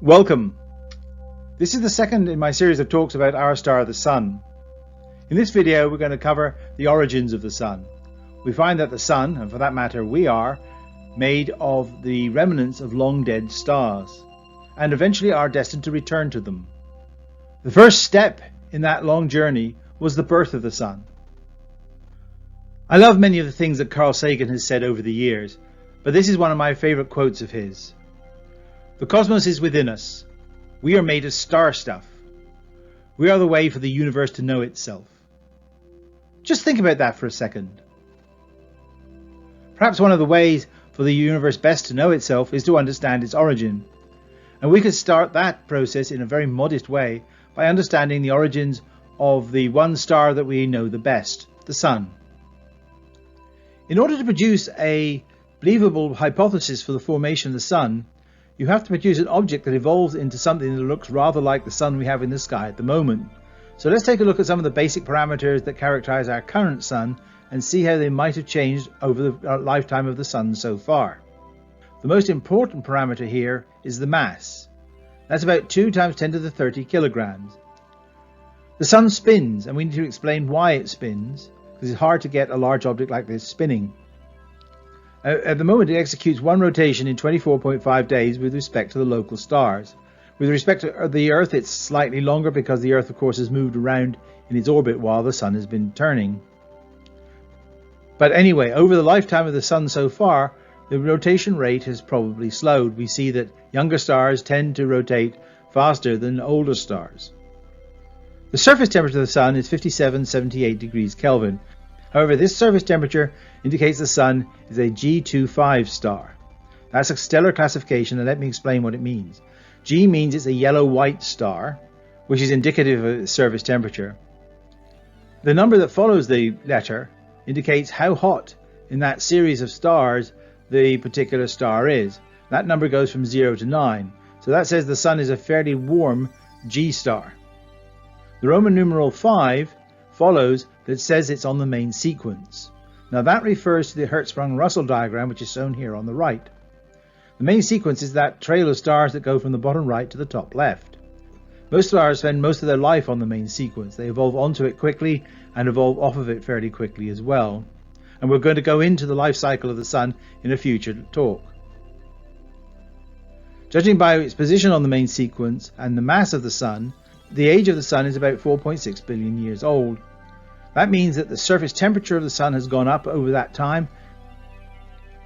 Welcome. This is the second in my series of talks about our star, the Sun. In this video we're going to cover the origins of the Sun. We find that the Sun, and for that matter we are, made of the remnants of long dead stars, and eventually are destined to return to them. The first step in that long journey was the birth of the Sun. I love many of the things that Carl Sagan has said over the years, but this is one of my favourite quotes of his. The cosmos is within us. We are made of star stuff. We are the way for the universe to know itself. Just think about that for a second. Perhaps one of the ways for the universe best to know itself is to understand its origin. And we could start that process in a very modest way by understanding the origins of the one star that we know the best, the Sun. In order to produce a believable hypothesis for the formation of the Sun, you have to produce an object that evolves into something that looks rather like the Sun we have in the sky at the moment. So let's take a look at some of the basic parameters that characterize our current Sun and see how they might have changed over the lifetime of the Sun so far. The most important parameter here is the mass. That's about 2 times 10 to the 30 kilograms. The Sun spins, and we need to explain why it spins, because it's hard to get a large object like this spinning. At the moment it executes one rotation in 24.5 days with respect to the local stars. With respect to the Earth it's slightly longer because the Earth of course has moved around in its orbit while the Sun has been turning. But anyway, over the lifetime of the Sun so far, the rotation rate has probably slowed. We see that younger stars tend to rotate faster than older stars. The surface temperature of the Sun is 57-78 degrees Kelvin. However, this surface temperature indicates the Sun is a G25 star. That's a stellar classification, and let me explain what it means. G means it's a yellow-white star, which is indicative of its surface temperature. The number that follows the letter indicates how hot in that series of stars the particular star is. That number goes from 0 to 9. So that says the Sun is a fairly warm G star. The Roman numeral 5 follows that says it's on the main sequence. Now that refers to the Hertzsprung-Russell diagram, which is shown here on the right. The main sequence is that trail of stars that go from the bottom right to the top left. Most stars spend most of their life on the main sequence. They evolve onto it quickly and evolve off of it fairly quickly as well. And we're going to go into the life cycle of the Sun in a future talk. Judging by its position on the main sequence and the mass of the Sun, the age of the Sun is about 4.6 billion years old. That means that the surface temperature of the Sun has gone up over that time.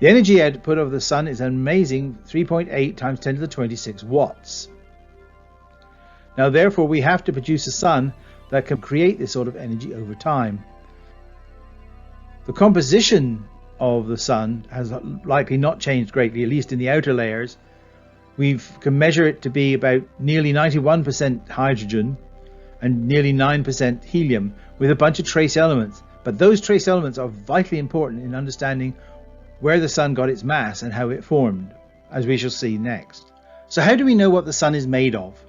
The energy output of the Sun is an amazing 3.8 times 10 to the 26 watts. Now therefore we have to produce a Sun that can create this sort of energy over time. The composition of the Sun has likely not changed greatly, at least in the outer layers. We can measure it to be about nearly 91% hydrogen and nearly 9% helium, with a bunch of trace elements. But those trace elements are vitally important in understanding where the Sun got its mass and how it formed, as we shall see next. So how do we know what the Sun is made of?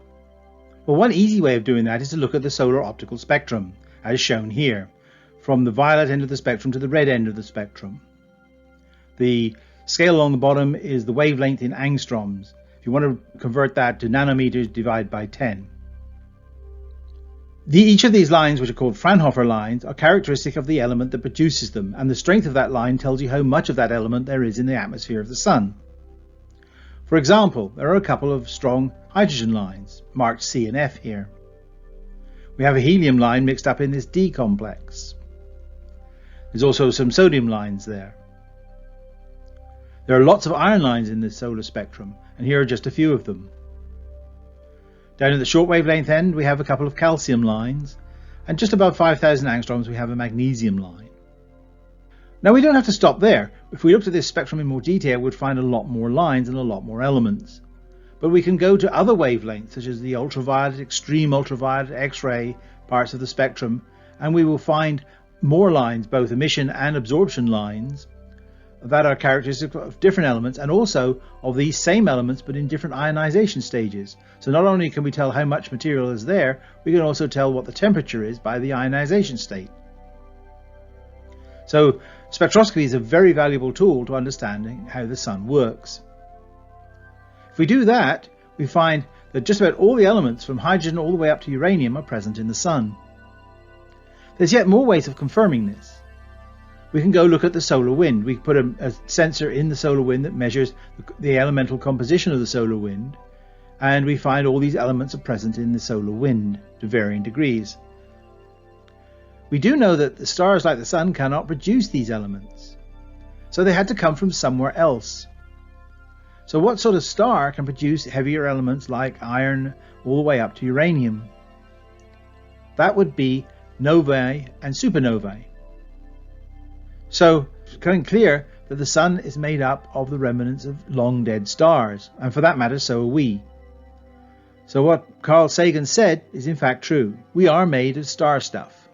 Well, one easy way of doing that is to look at the solar optical spectrum, as shown here, from the violet end of the spectrum to the red end of the spectrum. The scale along the bottom is the wavelength in angstroms. If you want to convert that to nanometers, divide by 10. Each of these lines, which are called Fraunhofer lines, are characteristic of the element that produces them, and the strength of that line tells you how much of that element there is in the atmosphere of the Sun. For example, there are a couple of strong hydrogen lines, marked C and F here. We have a helium line mixed up in this D complex. There's also some sodium lines there. There are lots of iron lines in this solar spectrum, and here are just a few of them. Down at the short wavelength end we have a couple of calcium lines, and just above 5,000 angstroms we have a magnesium line. Now we don't have to stop there. If we looked at this spectrum in more detail we'd find a lot more lines and a lot more elements. But we can go to other wavelengths such as the ultraviolet, extreme ultraviolet, X-ray parts of the spectrum, and we will find more lines, both emission and absorption lines, that are characteristic of different elements and also of these same elements but in different ionization stages. So not only can we tell how much material is there, we can also tell what the temperature is by the ionization state. So spectroscopy is a very valuable tool to understanding how the Sun works. If we do that, we find that just about all the elements from hydrogen all the way up to uranium are present in the Sun. There's yet more ways of confirming this. We can go look at the solar wind. We can put a sensor in the solar wind that measures the elemental composition of the solar wind, and we find all these elements are present in the solar wind to varying degrees. We do know that the stars like the Sun cannot produce these elements, so they had to come from somewhere else. So what sort of star can produce heavier elements like iron all the way up to uranium? That would be novae and supernovae. So it's becoming clear that the Sun is made up of the remnants of long dead stars, and for that matter so are we. So what Carl Sagan said is in fact true. We are made of star stuff.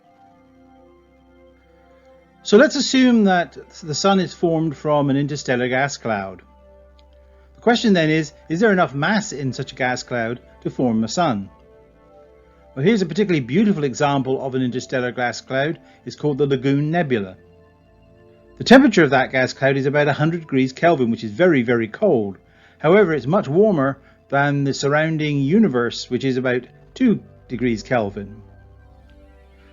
So let's assume that the Sun is formed from an interstellar gas cloud. The question then is there enough mass in such a gas cloud to form a Sun? Well, here's a particularly beautiful example of an interstellar gas cloud. It's called the Lagoon Nebula. The temperature of that gas cloud is about 100 degrees Kelvin, which is very, very cold. However, it's much warmer than the surrounding universe, which is about 2 degrees Kelvin.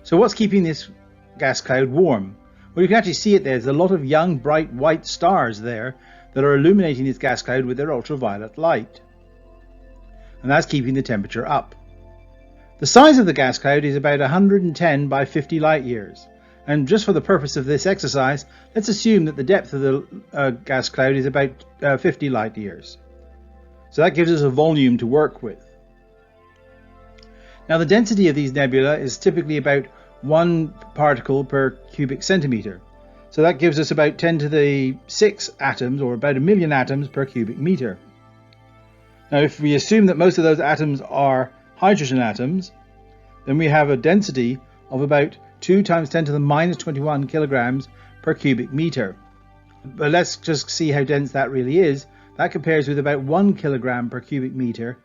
So what's keeping this gas cloud warm? Well, you can actually see it there. There's a lot of young, bright white stars there that are illuminating this gas cloud with their ultraviolet light. And that's keeping the temperature up. The size of the gas cloud is about 110 by 50 light years. And just for the purpose of this exercise, let's assume that the depth of the gas cloud is about 50 light years. So that gives us a volume to work with. Now the density of these nebula is typically about 1 particle per cubic centimeter. So that gives us about 10 to the 6 atoms, or about 1 million atoms per cubic meter. Now if we assume that most of those atoms are hydrogen atoms, then we have a density of about 2 times 10 to the minus 21 kilograms per cubic meter. But let's just see how dense that really is. That compares with about 1 kilogram per cubic meter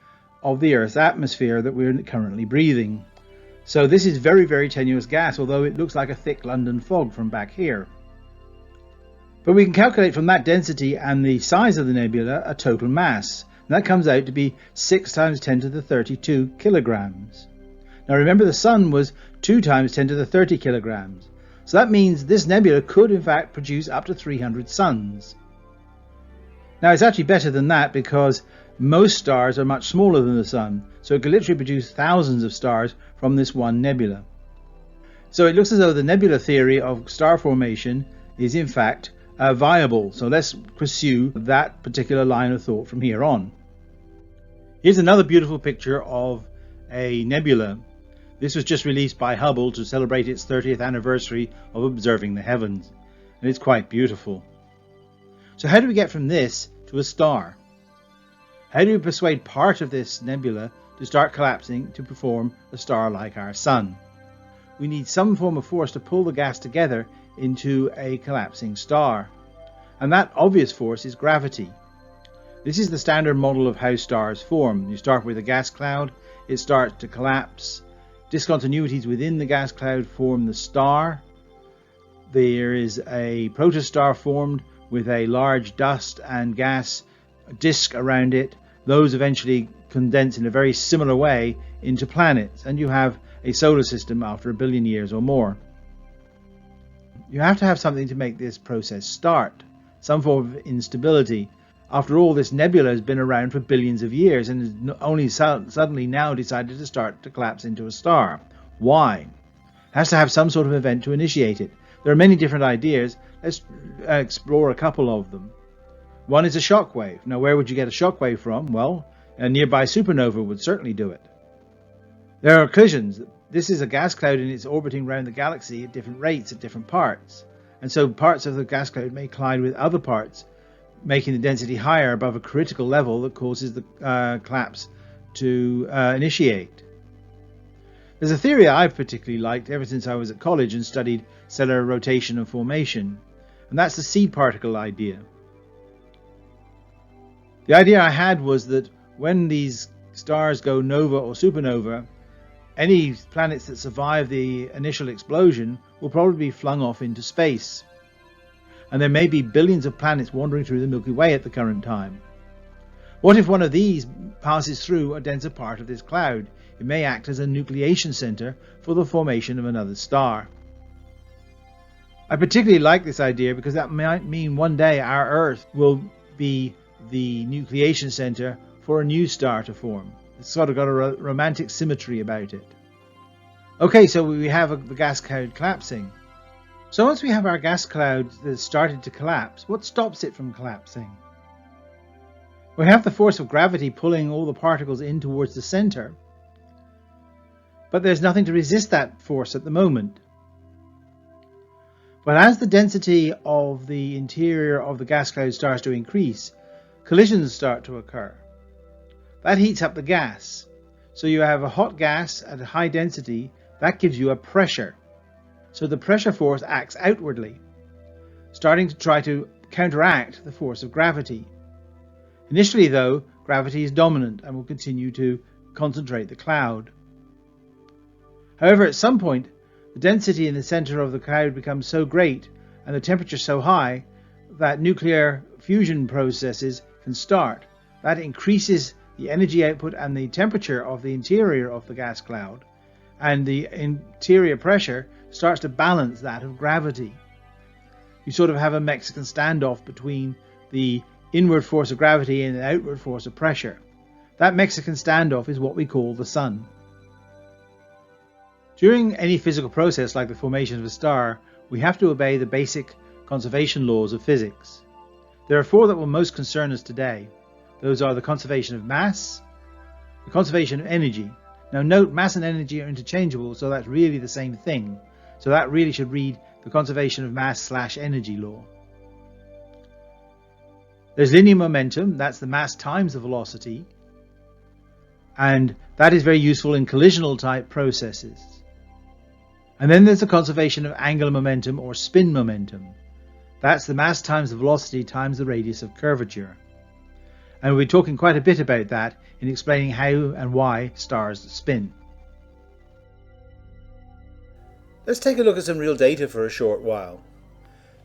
of the Earth's atmosphere that we're currently breathing. So this is very, very tenuous gas, although it looks like a thick London fog from back here. But we can calculate from that density and the size of the nebula a total mass. And that comes out to be 6 times 10 to the 32 kilograms. Now remember, the Sun was 2 times 10 to the 30 kilograms. So that means this nebula could in fact produce up to 300 suns. Now it's actually better than that, because most stars are much smaller than the Sun, so it could literally produce thousands of stars from this one nebula. So it looks as though the nebula theory of star formation is in fact viable. So let's pursue that particular line of thought from here on. Here's another beautiful picture of a nebula. This was just released by Hubble to celebrate its 30th anniversary of observing the heavens, and it's quite beautiful. So how do we get from this to a star? How do we persuade part of this nebula to start collapsing to form a star like our Sun? We need some form of force to pull the gas together into a collapsing star. And that obvious force is gravity. This is the standard model of how stars form. You start with a gas cloud, it starts to collapse. Discontinuities within the gas cloud form the star. There is a protostar formed with a large dust and gas disk around it. Those eventually condense in a very similar way into planets, and you have a solar system after 1 billion years or more. You have to have something to make this process start, some form of instability. After all, this nebula has been around for billions of years and has only suddenly now decided to start to collapse into a star. Why? It has to have some sort of event to initiate it. There are many different ideas. Let's explore a couple of them. One is a shockwave. Now, where would you get a shockwave from? Well, a nearby supernova would certainly do it. There are collisions. This is a gas cloud and it's orbiting around the galaxy at different rates at different parts. And so parts of the gas cloud may collide with other parts, making the density higher above a critical level that causes the collapse to initiate. There's a theory I've particularly liked ever since I was at college and studied stellar rotation and formation, and that's the seed particle idea. The idea I had was that when these stars go nova or supernova, any planets that survive the initial explosion will probably be flung off into space. And there may be billions of planets wandering through the Milky Way at the current time. What if one of these passes through a denser part of this cloud. It may act as a nucleation center for the formation of another star. I particularly like this idea because that might mean one day our Earth will be the nucleation center for a new star to form. It's sort of got a romantic symmetry about it. Okay, so we have the gas cloud collapsing. So once we have our gas cloud that's started to collapse, what stops it from collapsing? We have the force of gravity pulling all the particles in towards the center, but there's nothing to resist that force at the moment. But as the density of the interior of the gas cloud starts to increase, collisions start to occur. That heats up the gas. So you have a hot gas at a high density, that gives you a pressure. So the pressure force acts outwardly, starting to try to counteract the force of gravity. Initially, though, gravity is dominant and will continue to concentrate the cloud. However, at some point, the density in the center of the cloud becomes so great and the temperature so high that nuclear fusion processes can start. That increases the energy output and the temperature of the interior of the gas cloud, and the interior pressure starts to balance that of gravity. You sort of have a Mexican standoff between the inward force of gravity and the outward force of pressure. That Mexican standoff is what we call the sun. During any physical process like the formation of a star, we have to obey the basic conservation laws of physics. There are four that will most concern us today. Those are the conservation of mass, the conservation of energy. Now note, mass and energy are interchangeable, so that's really the same thing. So that really should read the conservation of mass/energy law. There's linear momentum, that's the mass times the velocity, and that is very useful in collisional type processes. And then there's the conservation of angular momentum or spin momentum. That's the mass times the velocity times the radius of curvature. And we'll be talking quite a bit about that in explaining how and why stars spin. Let's take a look at some real data for a short while.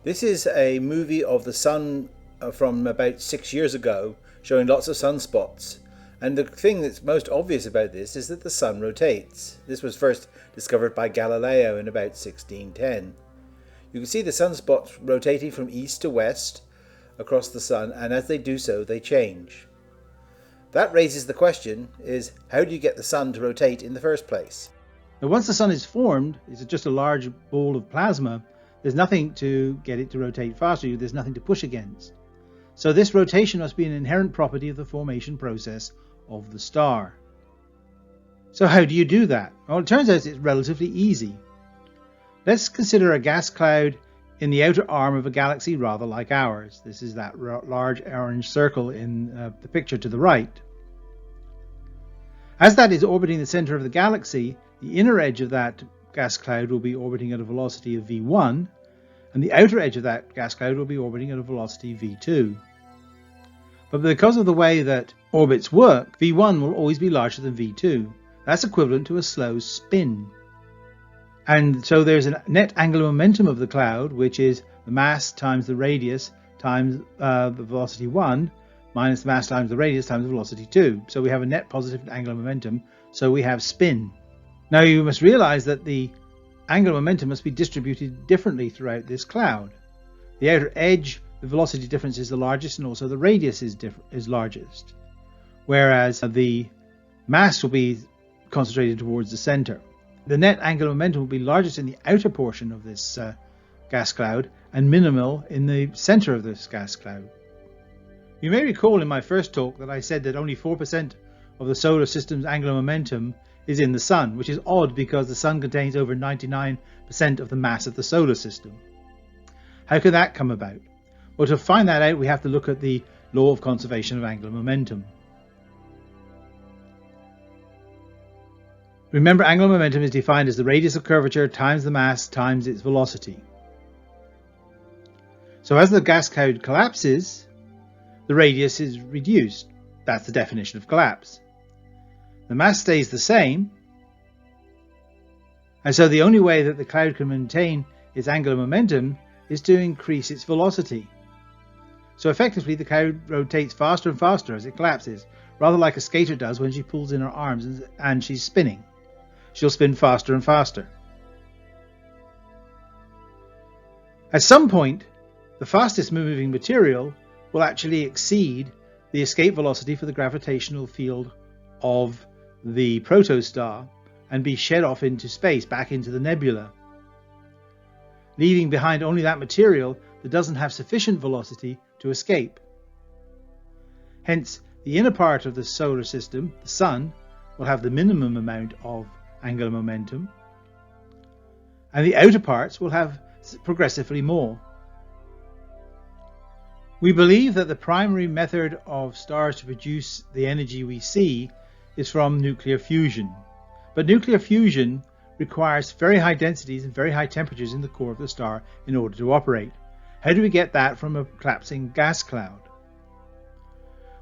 This is a movie of the sun from about 6 years ago, showing lots of sunspots. And the thing that's most obvious about this is that the sun rotates. This was first discovered by Galileo in about 1610. You can see the sunspots rotating from east to west across the sun, and as they do so, they change. That raises the question is, how do you get the sun to rotate in the first place? Now, once the sun is formed, it's just a large ball of plasma, there's nothing to get it to rotate faster, there's nothing to push against. So this rotation must be an inherent property of the formation process of the star. So how do you do that? Well, it turns out it's relatively easy. Let's consider a gas cloud in the outer arm of a galaxy rather like ours. This is that large orange circle in the picture to the right. As that is orbiting the center of the galaxy, the inner edge of that gas cloud will be orbiting at a velocity of v1, and the outer edge of that gas cloud will be orbiting at a velocity v2. But because of the way that orbits work, v1 will always be larger than v2. That's equivalent to a slow spin. And so there's a net angular momentum of the cloud, which is the mass times the radius times the velocity 1 minus the mass times the radius times the velocity 2. So we have a net positive angular momentum, so we have spin. Now you must realize that the angular momentum must be distributed differently throughout this cloud. The outer edge, the velocity difference is the largest, and also the radius is largest, whereas the mass will be concentrated towards the center. The net angular momentum will be largest in the outer portion of this gas cloud and minimal in the center of this gas cloud. You may recall in my first talk that I said that only 4% of the solar system's angular momentum is in the sun, which is odd because the sun contains over 99% of the mass of the solar system. How could that come about? Well, to find that out, we have to look at the law of conservation of angular momentum. Remember, angular momentum is defined as the radius of curvature times the mass times its velocity. So as the gas cloud collapses, the radius is reduced. That's the definition of collapse. The mass stays the same, and so the only way that the cloud can maintain its angular momentum is to increase its velocity. So effectively the cloud rotates faster and faster as it collapses, rather like a skater does when she pulls in her arms and she's spinning. She'll spin faster and faster. At some point, the fastest moving material will actually exceed the escape velocity for the gravitational field of the protostar and be shed off into space, back into the nebula, leaving behind only that material that doesn't have sufficient velocity to escape. Hence, the inner part of the solar system, the Sun, will have the minimum amount of angular momentum, and the outer parts will have progressively more. We believe that the primary method of stars to produce the energy we see is from nuclear fusion. But nuclear fusion requires very high densities and very high temperatures in the core of the star in order to operate. How do we get that from a collapsing gas cloud?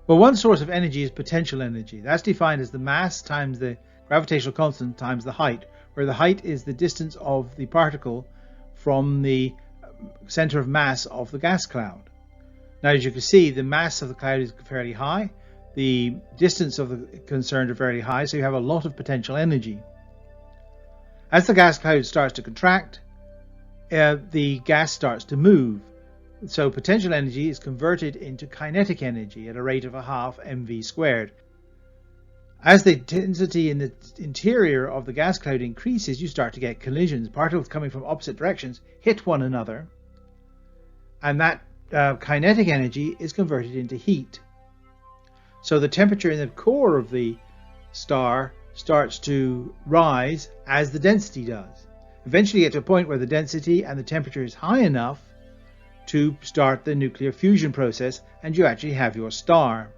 Well, one source of energy is potential energy. That's defined as the mass times the gravitational constant times the height, where the height is the distance of the particle from the center of mass of the gas cloud. Now, as you can see, the mass of the cloud is fairly high, the distance of the concerned are very high, so you have a lot of potential energy. As the gas cloud starts to contract, the gas starts to move. So potential energy is converted into kinetic energy at a rate of 1/2 mv squared. As the density in the interior of the gas cloud increases, you start to get collisions. Particles coming from opposite directions hit one another, and that kinetic energy is converted into heat. So the temperature in the core of the star starts to rise as the density does. Eventually you get to a point where the density and the temperature is high enough to start the nuclear fusion process, and you actually have your star.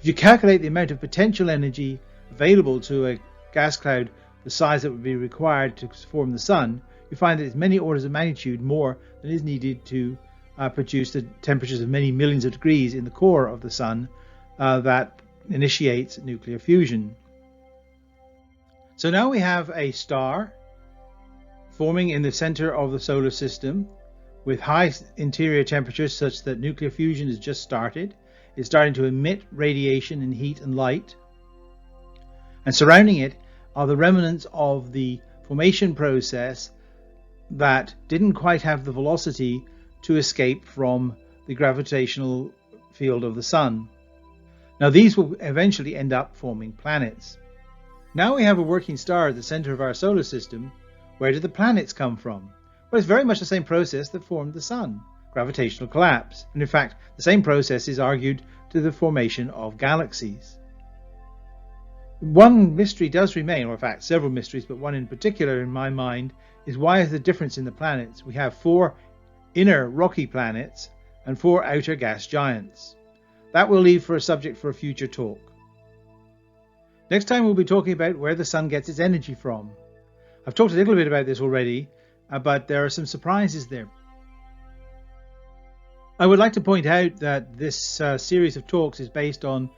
If you calculate the amount of potential energy available to a gas cloud the size that would be required to form the Sun, you find that it's many orders of magnitude more than is needed to produce the temperatures of many millions of degrees in the core of the Sun that initiates nuclear fusion. So now we have a star forming in the center of the solar system with high interior temperatures such that nuclear fusion has just started. It's starting to emit radiation and heat and light. And surrounding it are the remnants of the formation process that didn't quite have the velocity to escape from the gravitational field of the Sun. Now these will eventually end up forming planets. Now we have a working star at the center of our solar system. Where did the planets come from? Well, it's very much the same process that formed the Sun, gravitational collapse. And in fact, the same process is argued to the formation of galaxies. One mystery does remain, or in fact several mysteries, but one in particular in my mind is why is the difference in the planets? We have 4 inner rocky planets and 4 outer gas giants. That will leave for a subject for a future talk. Next time we'll be talking about where the Sun gets its energy from. I've talked a little bit about this already, but there are some surprises there. I would like to point out that this series of talks is based on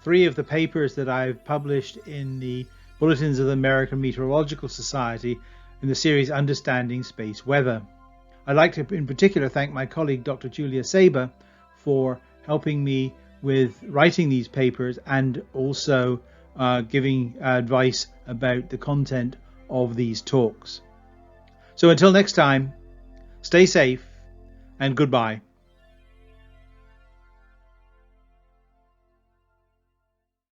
3 of the papers that I've published in the Bulletins of the American Meteorological Society in the series Understanding Space Weather. I'd like to in particular thank my colleague Dr. Julia Saber for helping me with writing these papers and also giving advice about the content of these talks. So until next time, stay safe and goodbye.